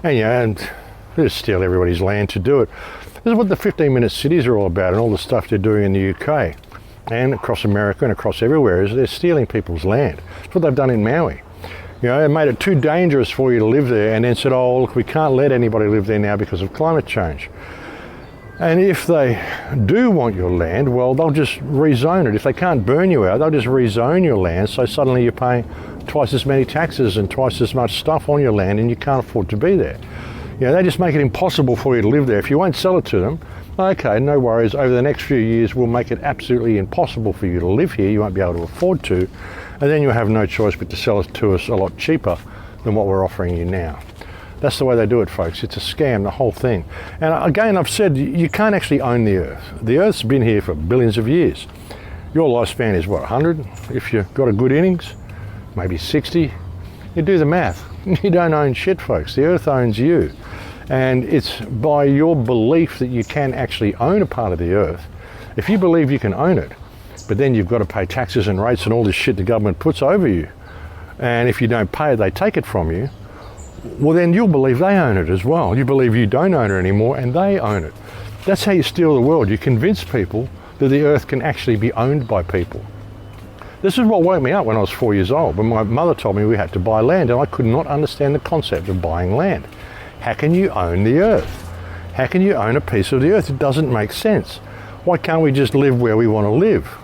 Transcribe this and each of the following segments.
And they just steal everybody's land to do it. This is what the 15-minute cities are all about, and all the stuff they're doing in the UK and across America and across everywhere is they're stealing people's land. That's what they've done in Maui. They made it too dangerous for you to live there, and then said, oh, look, we can't let anybody live there now because of climate change. And if they do want your land, well, they'll just rezone it. If they can't burn you out, they'll just rezone your land, so suddenly you're paying twice as many taxes and twice as much stuff on your land, and you can't afford to be there. They just make it impossible for you to live there. If you won't sell it to them, okay, no worries. Over the next few years, we'll make it absolutely impossible for you to live here. You won't be able to afford to, and then you'll have no choice but to sell it to us a lot cheaper than what we're offering you now. That's the way they do it, folks. It's a scam, the whole thing. And again, I've said you can't actually own the Earth. The Earth's been here for billions of years. Your lifespan is what, 100? If you've got a good innings, maybe 60. You do the math. You don't own shit, folks. The Earth owns you. And it's by your belief that you can actually own a part of the Earth. If you believe you can own it, but then you've got to pay taxes and rates and all this shit the government puts over you, and if you don't pay it, they take it from you, well, then you'll believe they own it as well. You believe you don't own it anymore and they own it. That's how you steal the world. You convince people that the Earth can actually be owned by people. This is what woke me up when I was 4 years old, when my mother told me we had to buy land, and I could not understand the concept of buying land. How can you own the Earth? How can you own a piece of the Earth? It doesn't make sense. Why can't we just live where we want to live?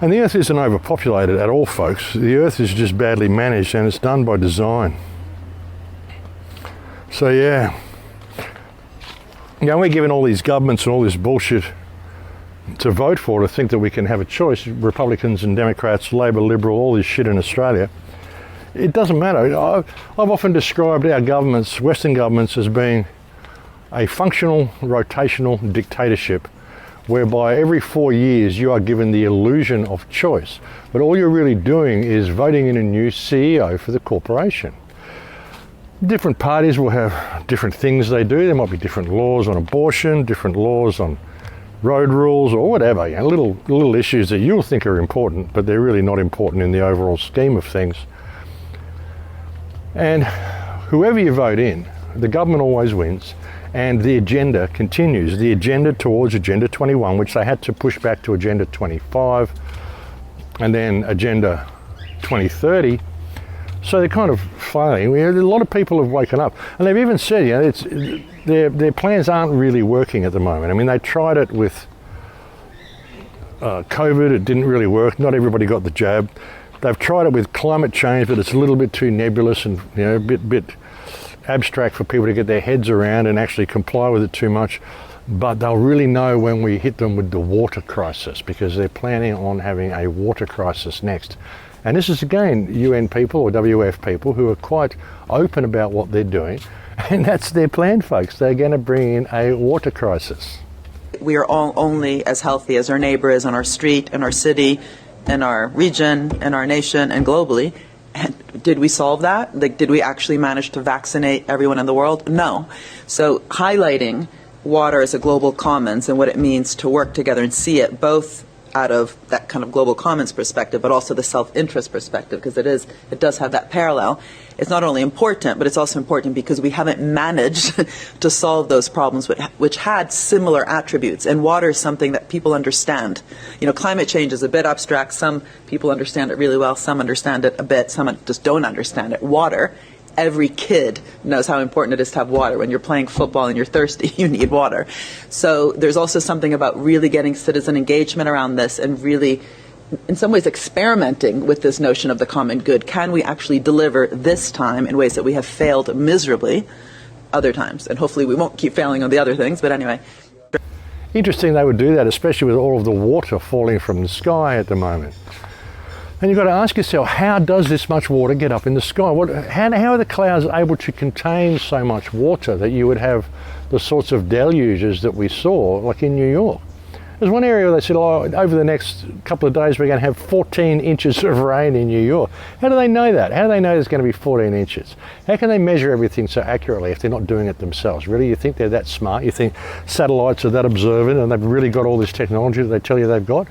And the Earth isn't overpopulated at all, folks. The Earth is just badly managed, and it's done by design. So yeah, we're given all these governments and all this bullshit to vote for, to think that we can have a choice, Republicans and Democrats, Labor, Liberal, all this shit in Australia. It doesn't matter. I've often described our governments, Western governments, as being a functional, rotational dictatorship, whereby every 4 years you are given the illusion of choice. But all you're really doing is voting in a new CEO for the corporation. Different parties will have different things they do. There might be different laws on abortion, different laws on road rules or whatever, little issues that you'll think are important, but they're really not important in the overall scheme of things. And whoever you vote in, the government always wins, and the agenda continues. The agenda towards Agenda 21, which they had to push back to Agenda 25, and then Agenda 2030. So they're kind of failing. A lot of people have woken up, and they've even said, their plans aren't really working at the moment. I mean, they tried it with COVID. It didn't really work. Not everybody got the jab. They've tried it with climate change, but it's a little bit too nebulous and a bit abstract for people to get their heads around and actually comply with it too much. But they'll really know when we hit them with the water crisis, because they're planning on having a water crisis next. And this is, again, UN people or WF people who are quite open about what they're doing. And that's their plan, folks. They're going to bring in a water crisis. We are all only as healthy as our neighbor is on our street, in our city, in our region, in our nation, and globally. And did we solve that? Did we actually manage to vaccinate everyone in the world? No. So highlighting water as a global commons and what it means to work together and see it both out of that kind of global commons perspective, but also the self-interest perspective, because it does have that parallel. It's not only important, but it's also important because we haven't managed to solve those problems which had similar attributes. And water is something that people understand. Climate change is a bit abstract. Some people understand it really well. Some understand it a bit. Some just don't understand it. Water, every kid knows how important it is to have water. When you're playing football and you're thirsty, you need water. So there's also something about really getting citizen engagement around this and really, in some ways, experimenting with this notion of the common good. Can we actually deliver this time in ways that we have failed miserably other times? And hopefully we won't keep failing on the other things, but anyway. Interesting they would do that, especially with all of the water falling from the sky at the moment. And you've got to ask yourself, how does this much water get up in the sky? How are the clouds able to contain so much water that you would have the sorts of deluges that we saw, like in New York? There's one area where they said, over the next couple of days, we're going to have 14 inches of rain in New York. How do they know that? How do they know there's going to be 14 inches? How can they measure everything so accurately if they're not doing it themselves? Really, you think they're that smart? You think satellites are that observant and they've really got all this technology that they tell you they've got?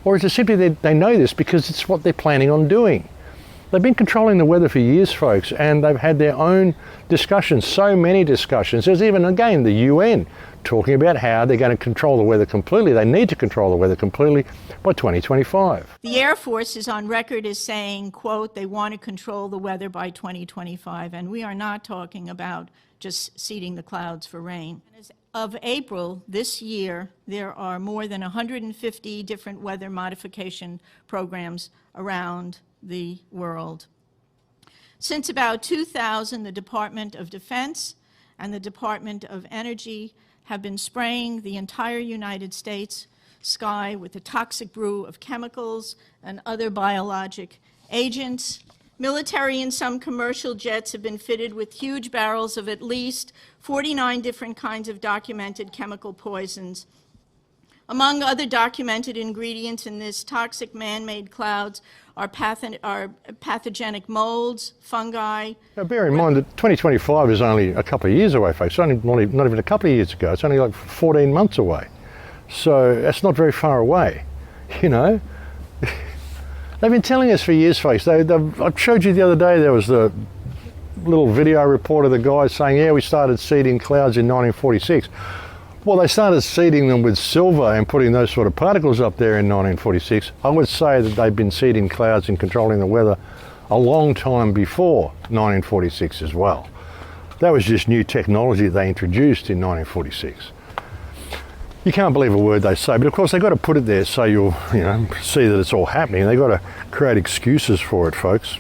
Or is it simply they know this because it's what they're planning on doing? They've been controlling the weather for years, folks, and they've had their own discussions, so many discussions. There's even, again, the UN talking about how they're going to control the weather completely. They need to control the weather completely by 2025. The Air Force is on record as saying, quote, they want to control the weather by 2025, and we are not talking about just seeding the clouds for rain. As of April this year, there are more than 150 different weather modification programs around the world. Since about 2000, the Department of Defense and the Department of Energy have been spraying the entire United States sky with a toxic brew of chemicals and other biologic agents. Military and some commercial jets have been fitted with huge barrels of at least 49 different kinds of documented chemical poisons. Among other documented ingredients in this toxic man-made clouds are pathogenic molds, fungi. Now bear in mind that 2025 is only a couple of years away, folks. It's only not even a couple of years ago. It's only like 14 months away. So that's not very far away, you know. They've been telling us for years, folks. I showed you the other day, there was the little video report of the guy saying, yeah, we started seeding clouds in 1946. Well, they started seeding them with silver and putting those sort of particles up there in 1946. I would say that they've been seeding clouds and controlling the weather a long time before 1946 as well. That was just new technology they introduced in 1946. You can't believe a word they say, but of course they've got to put it there so you'll, see that it's all happening. They've got to create excuses for it, folks.